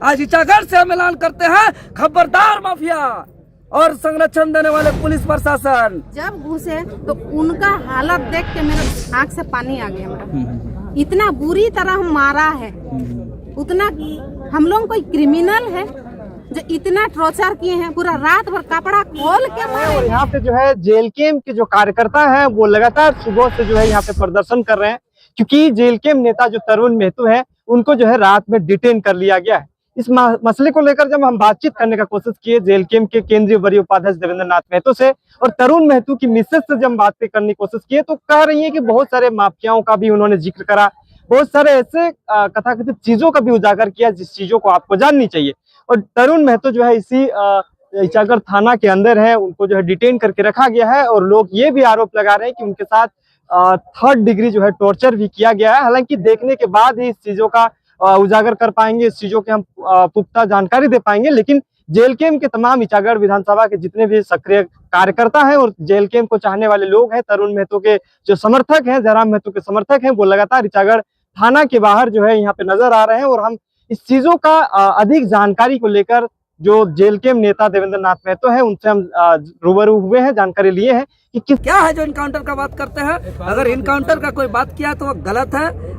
आज इचागढ़ से हम ऐलान करते हैं, खबरदार माफिया और संरक्षण देने वाले पुलिस प्रशासन। जब घुसे तो उनका हालत देख के मेरे आँख से पानी आ गया मेरा। इतना बुरी तरह मारा है, उतना हम लोग कोई क्रिमिनल है जो इतना टॉर्चर किए हैं, पूरा रात भर कपड़ा खोल के मारे। और यहाँ पे जो है जेएलकेएम के जो कार्यकर्ता हैं वो लगातार सुबह से जो है यहाँ पे प्रदर्शन कर रहे हैं, क्योंकि जेएलकेएम नेता जो तरुण महतो है उनको जो है रात में डिटेन कर लिया गया है। इस मसले को लेकर जब हम बातचीत करने का कोशिश किए जेएलकेएम के केंद्रीय वरीय उपाध्यक्ष देवेंद्र नाथ महतो से और तरुण महतो की मिसेज से जब हम बात करने की कोशिश किए तो कह रही है कि बहुत सारे माफियाओं का भी उन्होंने जिक्र करा, बहुत सारे ऐसे कथाकथित चीजों का भी उजागर किया जिस चीजों को आपको जाननी चाहिए। और तरुण महतो जो है इसी इचागढ़ थाना के अंदर है, उनको जो है डिटेन करके रखा गया है और लोग ये भी आरोप लगा रहे हैं कि उनके साथ 3rd डिग्री जो है टॉर्चर भी किया गया है। हालांकि देखने के बाद ही इस चीजों का उजागर कर पाएंगे, इस चीजों के हम पुख्ता जानकारी दे पाएंगे। लेकिन जेएलकेएम के तमाम इचागढ़ विधानसभा के जितने भी सक्रिय कार्यकर्ता हैं और जेएलकेएम को चाहने वाले लोग हैं, तरुण महतो के जो समर्थक हैं, जयराम महतो के समर्थक हैं, वो लगातार इचागढ़ थाना के बाहर जो है यहाँ पे नजर आ रहे हैं। और हम इस चीजों का अधिक जानकारी को लेकर जो जेएलकेएम नेता देवेंद्र नाथ महतो है उनसे हम रूबरू हुए हैं, जानकारी लिए हैं कि किस क्या है जो इनकाउंटर का बात करते हैं। अगर इनकाउंटर का कोई बात किया तो वो गलत है।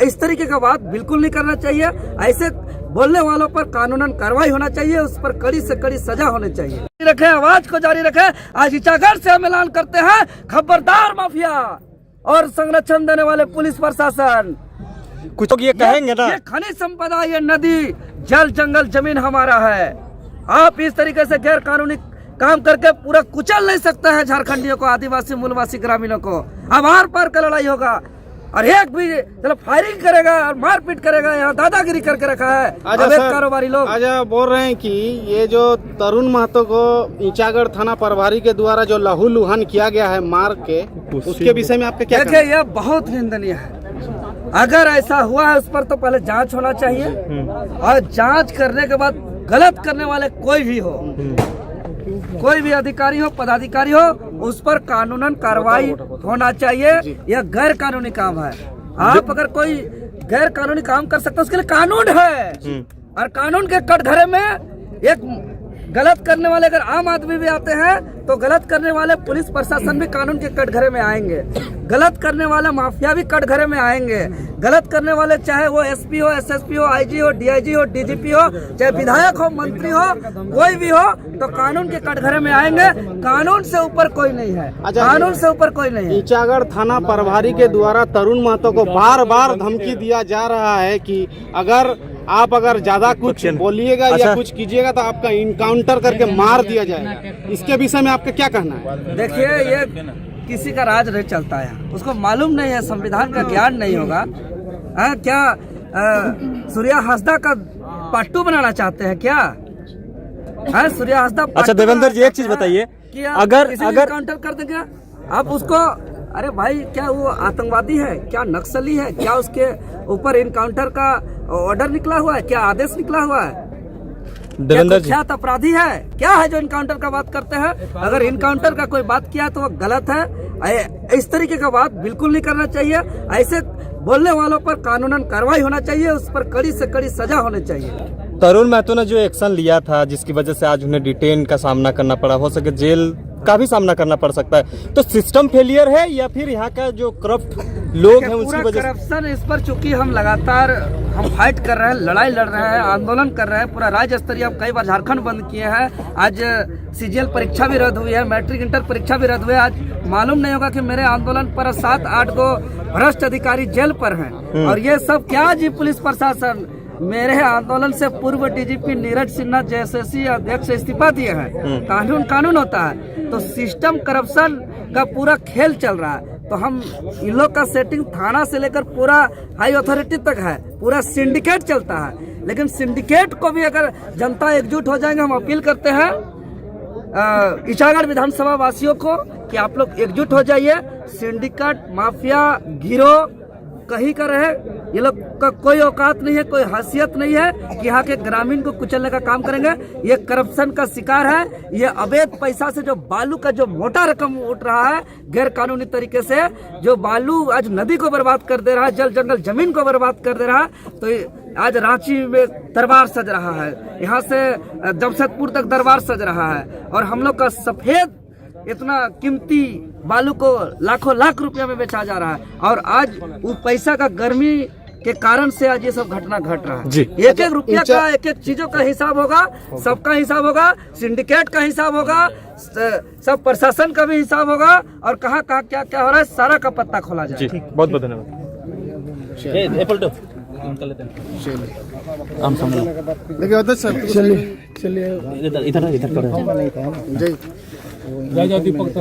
इस तरीके का बात बिल्कुल नहीं करना चाहिए। ऐसे बोलने वालों पर कानूनन कार्रवाई होना चाहिए, उस पर कड़ी से कड़ी सजा होनी चाहिए। रखे आवाज को जारी रखे। आज इचागढ़ से हम ऐलान करते हैं, खबरदार माफिया और संरक्षण देने वाले पुलिस प्रशासन। कुछ लोग ये कहेंगे ना, ये खनिज संपदा, ये नदी, जल, जंगल, जमीन हमारा है। आप इस तरीके से गैर कानूनी काम करके पूरा कुचल नहीं सकते हैं झारखंडियों को, आदिवासी मूलवासी ग्रामीणों को। अब आर पार का लड़ाई होगा और एक भी चलो फायरिंग करेगा और मारपीट करेगा, यहाँ दादागिरी करके रखा है कारोबारी लोग। आज बोल रहे हैं कि ये जो तरुण महतो को इचागढ़ थाना प्रभारी के द्वारा जो लहूलुहान किया गया है मार के, उसके विषय में आपका क्या कहना है? देखिए, यह बहुत निंदनीय है। अगर ऐसा हुआ है उस पर तो पहले जांच होना चाहिए और जांच करने के बाद गलत करने वाले कोई भी हो, कोई भी अधिकारी हो, पदाधिकारी हो, उस पर कानूनन कार्रवाई होना चाहिए। यह गैर कानूनी काम है। आप अगर कोई गैर कानूनी काम कर सकते हैं उसके लिए कानून है। और कानून के कटघरे में एक गलत करने वाले अगर आम आदमी भी आते हैं तो गलत करने वाले पुलिस प्रशासन भी कानून के कटघरे में आएंगे। गलत करने वाले माफिया भी कटघरे में आएंगे। गलत करने वाले चाहे वो एसपी हो, एसएसपी हो, आईजी हो, डीआईजी हो, डीजीपी हो, चाहे विधायक हो, मंत्री हो, कोई भी हो, तो कानून के कटघरे में आएंगे। कानून से ऊपर कोई नहीं है, कानून से ऊपर कोई नहीं है। इचागढ़ थाना प्रभारी के द्वारा तरुण महतो को बार बार धमकी दिया जा रहा है कि अगर ज्यादा कुछ बोलिएगा या कुछ कीजिएगा तो आपका इनकाउंटर करके मार दिया जाएगा। इसके विषय में आपका क्या कहना है? देखिए, ये किसी का राज नहीं चलता है, उसको मालूम नहीं है, संविधान का ज्ञान नहीं होगा। क्या सूर्या हंसदा का पार्टू बनाना चाहते हैं क्या? सूर्या हंसदा। अच्छा देवेंद्र जी, एक चीज बताइए, अगर काउंटर कर देंगे आप उसको, अरे भाई क्या वो आतंकवादी है, क्या नक्सली है, क्या उसके ऊपर इनकाउंटर का ऑर्डर निकला हुआ है, क्या आदेश निकला हुआ है? देवेंद्र जी क्या अपराधी है? क्या है जो इनकाउंटर का बात करते हैं? अगर इनकाउंटर का कोई बात किया तो वो गलत है। इस तरीके का बात बिल्कुल नहीं करना चाहिए। ऐसे बोलने वालों पर कानूनन कार्रवाई होना चाहिए, उस पर कड़ी से कड़ी सजा होनी चाहिए। तरुण महतो ने जो एक्शन लिया था जिसकी वजह से आज उन्हें डिटेन का सामना करना पड़ा, हो सके जेल का भी सामना करना पड़ सकता है, तो सिस्टम फेलियर है या फिर यहाँ का जो करप्ट लोग हैं उसकी वजह से? करप्शन इस पर चूंकि हम लगातार फाइट कर रहे हैं, लड़ाई लड़ रहे हैं, आंदोलन कर रहे हैं, पूरा राज्य स्तरीय अब कई बार झारखंड बंद किए हैं। आज सीजीएल परीक्षा भी रद्द हुई है, मैट्रिक इंटर परीक्षा भी रद्द हुई है। आज मालूम नहीं होगा कि मेरे आंदोलन पर 7-8 गो भ्रष्ट अधिकारी जेल पर हैं। और ये सब क्या जी, पुलिस प्रशासन मेरे आंदोलन से पूर्व डीजीपी नीरज सिन्हा जेएसएससी अध्यक्ष इस्तीफा दिए हैं। कानून होता है, तो सिस्टम करप्शन का पूरा खेल चल रहा है। तो हम इन लोग का सेटिंग थाना से लेकर पूरा हाई अथॉरिटी तक है, पूरा सिंडिकेट चलता है। लेकिन सिंडिकेट को भी अगर जनता एकजुट हो जाएंगे, हम अपील करते हैं इचागढ़ विधानसभा वासियों को कि आप लोग एकजुट हो जाइए। सिंडिकेट, माफिया, गिरोह कहीं का रहे, ये लोग का कोई औकात नहीं है, कोई हैसियत नहीं है कि यहाँ के ग्रामीण को कुचलने का काम करेंगे। ये करप्शन का शिकार है। ये अवैध पैसा से जो बालू का जो मोटा रकम उठ रहा है गैर कानूनी तरीके से, जो बालू आज नदी को बर्बाद कर दे रहा है, जल जंगल जमीन को बर्बाद कर दे रहा है, तो आज रांची में दरबार सज रहा है, यहाँ से जमशेदपुर तक दरबार सज रहा है, और हम लोग का सफेद इतना कीमती बालू को लाखों लाख रुपया में बेचा जा रहा है, और आज वो पैसा का गर्मी के कारण से आज ये सब घटना घट रहा है। एक एक रुपया का, एक एक चीजों का हिसाब होगा, सबका हिसाब होगा, सिंडिकेट का हिसाब होगा, सब प्रशासन का भी हिसाब होगा, और कहाँ कहाँ क्या क्या हो रहा है सारा का पत्ता खोला जाए। बहुत बहुत धन्यवाद।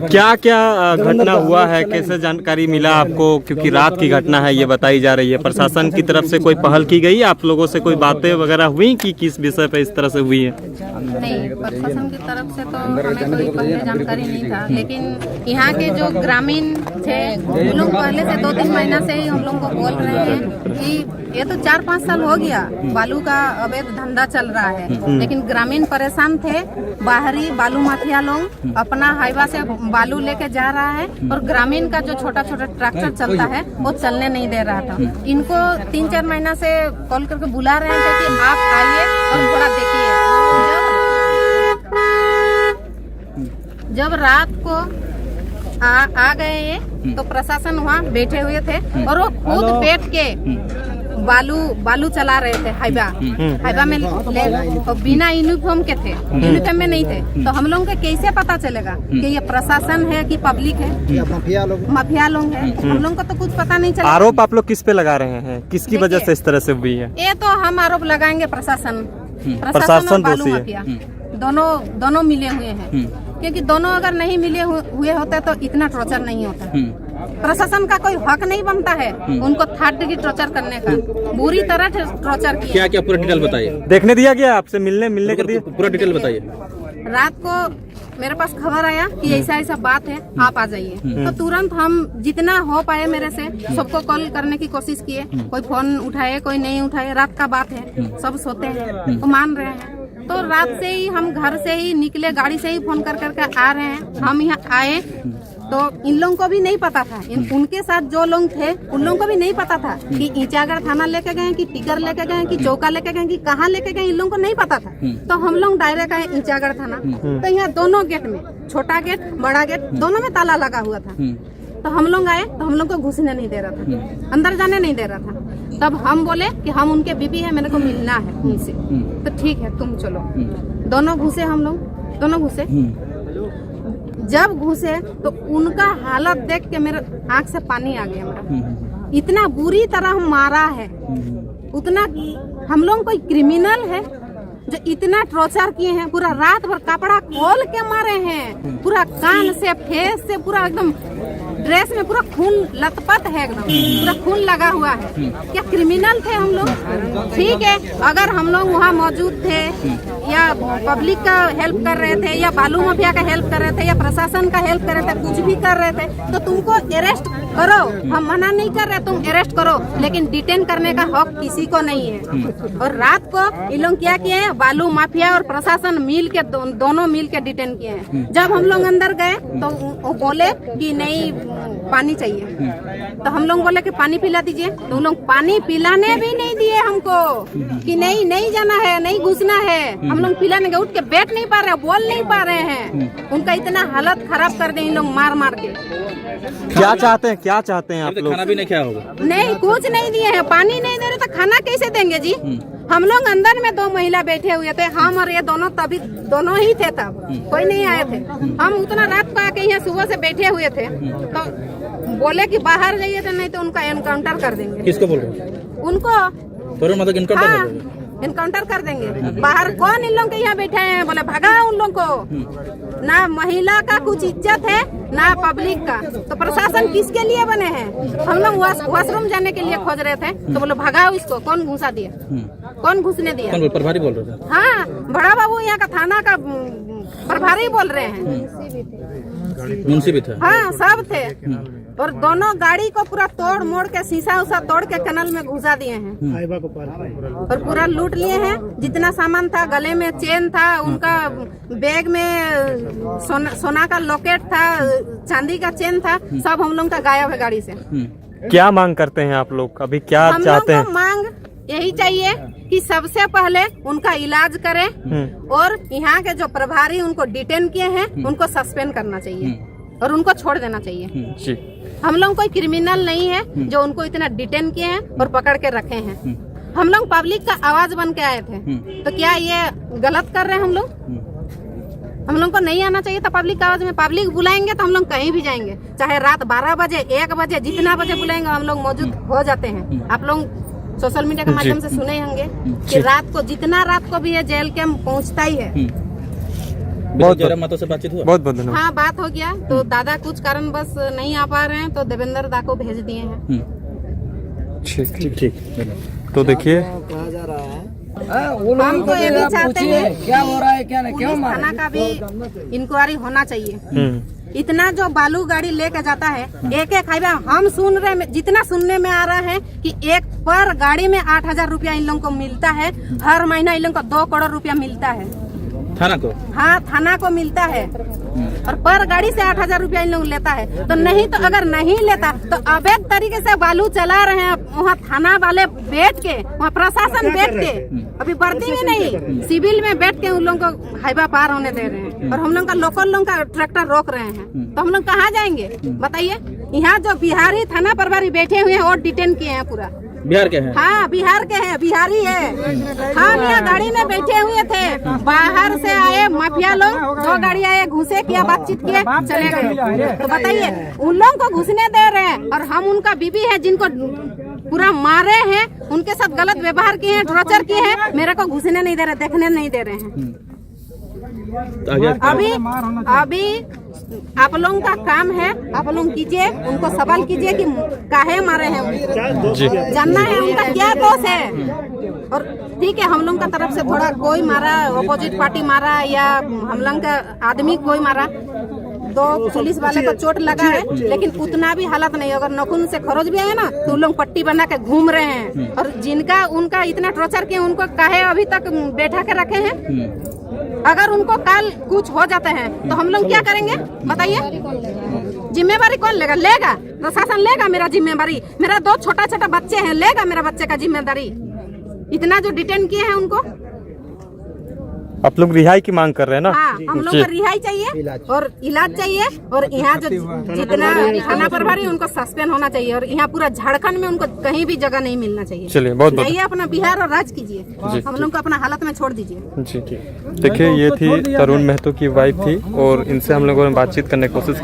क्या क्या घटना हुआ है, कैसे जानकारी मिला आपको, क्योंकि रात की घटना है ये बताई जा रही है, प्रशासन की तरफ से कोई पहल की गई, आप लोगों से कोई बातें वगैरह हुई कि किस विषय पे इस तरह से हुई है? नहीं, प्रशासन की तरफ से तो हमें कोई पहले जानकारी नहीं था, लेकिन यहाँ के जो ग्रामीण थे वो लोग पहले से 2-3 महीना से ही हम लोग को बोल रहे हैं कि ये तो 4-5 साल हो गया बालू का अवैध धंधा चल रहा है, लेकिन ग्रामीण परेशान थे। बाहरी बालू माफिया लोग अपना हाईवा से बालू लेके जा रहा है, और ग्रामीण का जो छोटा छोटा ट्रैक्टर चलता है वो चलने नहीं दे रहा था। इनको 3-4 महीना से कॉल करके बुला रहे थे कि आप आइए और थोड़ा देखिए। जब रात को आ गए ये, तो प्रशासन वहाँ बैठे हुए थे, और वो खुद बैठ के बालू चला रहे थे हाईवा में तो बिना यूनिफॉर्म के थे, यूनिफॉर्म में नहीं थे। तो हम लोगों को कैसे पता चलेगा कि ये प्रशासन है कि पब्लिक है, या माफिया लोग है? हम लोगों को तो कुछ पता नहीं चला। आरोप आप लोग किस पे लगा रहे हैं, किसकी वजह से इस तरह से हुई है? ये तो हम आरोप लगाएंगे प्रशासन और बालू माफिया दोनों मिले हुए हैं, क्योंकि दोनों अगर नहीं मिले हुए होते तो इतना टॉर्चर नहीं होता। प्रशासन का कोई हक नहीं बनता है उनको 3rd डिग्री टॉर्चर करने का, बुरी तरह टॉर्चर किया। क्या क्या पूरा डिटेल बताइए। देखने दिया गया आपसे, मिलने के दिया? पूरा डिटेल बताइए। रात को मेरे पास खबर आया कि ऐसा ऐसा बात है, आप आ जाइए। तो तुरंत हम जितना हो पाए मेरे से सबको कॉल करने की कोशिश किए, कोई फोन उठाए कोई नहीं उठाए। रात का बात है, सब सोते हैं तो मान रहे हैं। तो रात से ही हम घर से ही निकले, गाड़ी से ही फोन कर करके आ रहे हैं। हम यहाँ आए तो इन लोगों को भी नहीं पता था, उनके साथ जो लोग थे उन लोगों को भी नहीं पता था कि ईचागढ़ थाना लेके गए, कि टिकर लेके गए, कि चौका लेके गए, कि कहाँ लेके गए, इन लोगों को नहीं पता था। तो हम लोग डायरेक्ट आए ईचागढ़ थाना। तो यहाँ दोनों गेट में, छोटा गेट बड़ा गेट दोनों में ताला लगा हुआ था। तो हम लोग आए तो हम लोग को घुसने नहीं दे रहा था, अंदर जाने नहीं दे रहा था। तब हम बोले कि हम उनके बीबी है, मेरे को मिलना है उनसे। तो ठीक है तुम चलो। दोनों घुसे, हम लोग दोनों घुसे। जब घुसे तो उनका हालत देख के मेरे आंख से पानी आ गया मेरा। इतना बुरी तरह मारा है, उतना हम लोग कोई क्रिमिनल है जो इतना टॉर्चर किए हैं। पूरा रात भर कपड़ा खोल के मारे हैं, पूरा कान से फेस से पूरा एकदम ड्रेस में पूरा खून लथपथ है, एकदम पूरा खून लगा हुआ है। क्या क्रिमिनल थे हम लोग? ठीक है, अगर हम लोग वहाँ मौजूद थे या पब्लिक का हेल्प कर रहे थे या बालू माफिया का हेल्प कर रहे थे या प्रशासन का हेल्प कर रहे थे, कुछ भी कर रहे थे, तो तुमको अरेस्ट करो। हम मना नहीं कर रहे, तुम अरेस्ट करो, लेकिन डिटेन करने का हक किसी को नहीं है। और रात को ये लोग क्या किए हैं, बालू माफिया और प्रशासन मिल के दोनों मिल के डिटेन किए हैं। जब हम लोग अंदर गए तो वो बोले कि नहीं पानी चाहिए, तो हम लोग बोले कि पानी पिला दीजिए। तो उन लोग पानी पिलाने भी नहीं दिए हमको, कि नहीं जाना है, नहीं घुसना है। हम लोग पिलाने गए, उठ के बैठ नहीं पा रहे, बोल नहीं पा रहे हैं। उनका इतना हालत खराब कर दे इन लोग मार के। क्या चाहते हैं आप लोग? खाना भी नहीं खाया होगा? नहीं, कुछ नहीं दिए हैं, पानी नहीं दे रहे तो खाना कैसे देंगे जी? हम लोग अंदर में 2 महिला बैठे हुए थे, हम और ये दोनों ही थे, तब कोई नहीं आए थे। हम उतना रात को आके यहाँ सुबह से बैठे हुए थे, तो बोले कि बाहर जाइए, तो नहीं तो उनका एनकाउंटर कर देंगे। किसको बोल रहे हैं? उनको एनकाउंटर कर देंगे। बाहर कौन इन लोग के यहाँ बैठे हैं? बोले भगा उन लोग को। ना महिला का कुछ इज्जत है ना पब्लिक का, तो प्रशासन किसके लिए बने हैं? हम लोग वॉशरूम जाने के लिए खोज रहे थे, तो बोले भगाओ इसको। कौन घुसा दिया? कौन घुसने दिया? प्रभारी बोल रहे थे? हाँ, बड़ा बाबू यहाँ का थाना का प्रभारी बोल रहे हैं, मुंशी भी था। हाँ, सब थे। और दोनों गाड़ी को पूरा तोड़ मोड़ के शीशा उसा तोड़ के कनल में घुसा दिए हैं और पूरा लूट लिए हैं। जितना सामान था, गले में चेन था, उनका बैग में सोना का लॉकेट था, चांदी का चेन था, सब हम लोग का गायब है गाड़ी से। क्या मांग करते हैं आप लोग? अभी क्या चाहते हैं? मांग यही चाहिए कि सबसे पहले उनका इलाज करें और यहाँ के जो प्रभारी उनको डिटेन किए हैं उनको सस्पेंड करना चाहिए और उनको छोड़ देना चाहिए जी। हम लोग कोई क्रिमिनल नहीं है जो उनको इतना डिटेन किए हैं और पकड़ के रखे हैं। हम लोग पब्लिक का आवाज बन के आए थे, तो क्या ये गलत कर रहे हैं हम लोग? हम लोग को नहीं आना चाहिए था पब्लिक आवाज में। पब्लिक बुलाएंगे तो हम लोग कहीं भी जाएंगे, चाहे रात 12 बजे 1 बजे जितना बजे बुलाएंगे हम लोग मौजूद हो जाते हैं। आप लोग सोशल मीडिया के माध्यम से सुने होंगे कि रात को जितना रात को भी है जेल कैंप पहुंचता ही है। बहुत जयराम महतो से बातचीत हुआ? बहुत धन्यवाद। हाँ, बात हो गया। तो दादा कुछ कारण बस नहीं आ पा रहे हैं तो देवेंद्र दा को भेज दिए हैं। ठीक। तो देखिए हम तो ये भी चाहते हैं क्या हो रहा है क्या नहीं, क्यों पुलिस थाना का भी इंक्वायरी होना चाहिए। इतना जो बालू गाड़ी लेके जाता है एक हाईवे, हम सुन रहे जितना सुनने में आ रहा है कि एक पर गाड़ी में 8,000 रुपया इन लोगों को मिलता है। हर महीना इन लोगों को 2 करोड़ रुपया मिलता है थाना को। हाँ, थाना को मिलता है और पर गाड़ी से 8,000 रुपया इन लोग लेता है। तो नहीं तो अगर नहीं लेता तो अवैध तरीके से बालू चला रहे हैं वहाँ थाना वाले बैठ के, वहाँ प्रशासन बैठ के, अभी भर्ती में नहीं सिविल में बैठ के उन लोगों को हाईवा पार होने दे रहे हैं और हम लोग का लोकल लोग का ट्रैक्टर रोक रहे हैं। तो हम लोग कहाँ जाएंगे बताइए? यहाँ जो बिहारी थाना प्रभारी बैठे हुए हैं और डिटेन किए हैं पूरा। बिहार के हैं? हाँ, बिहार के हैं, बिहारी है। हम यहाँ गाड़ी में बैठे हुए थे, बाहर से आए माफिया लोग 2 गाड़ी आए, घुसे, किया बातचीत किए, चले गए। तो बताइए उन लोगों को घुसने दे रहे हैं और हम उनका बीबी है जिनको पूरा मारे हैं, उनके साथ गलत व्यवहार किए हैं, टॉर्चर किए हैं, मेरे को घुसने नहीं दे रहे, देखने नहीं दे रहे हैं। अभी आप लोगों का काम है, आप लोग कीजिए, उनको सवाल कीजिए कि काहे मारे हैं उनको, जानना है उनका क्या दोष है। और ठीक है, हम लोग का तरफ से थोड़ा कोई मारा, अपोजिट पार्टी मारा या हम लोग का आदमी कोई मारा, 2 पुलिस वाले को चोट लगा है, लेकिन उतना भी हालत नहीं। अगर नखून से खरोच भी आए ना तो लोग पट्टी बना के घूम रहे हैं और जिनका उनका इतना टॉर्चर किए उनको काहे अभी तक बैठा के रखे हैं? अगर उनको कल कुछ हो जाता है तो हम लोग क्या करेंगे बताइए? जिम्मेवारी कौन लेगा? लेगा प्रशासन लेगा मेरा जिम्मेवारी। मेरा 2 छोटा बच्चे हैं, लेगा मेरा बच्चे का जिम्मेदारी। इतना जो डिटेन किए हैं उनको। आप लोग रिहाई की मांग कर रहे हैं ना? हाँ, हम लोग को रिहाई चाहिए और इलाज चाहिए और यहाँ जो जितना थाना प्रभारी उनको सस्पेंड होना चाहिए और यहाँ पूरा झारखंड में उनको कहीं भी जगह नहीं मिलना चाहिए। चलिए, बहुत जाइए अपना बिहार और राज कीजिए, हम लोग को अपना हालत में छोड़ दीजिए। जी। देखिए, ये थी तरुण महतो की वाइफ थी और इनसे हम लोगों ने बातचीत करने की कोशिश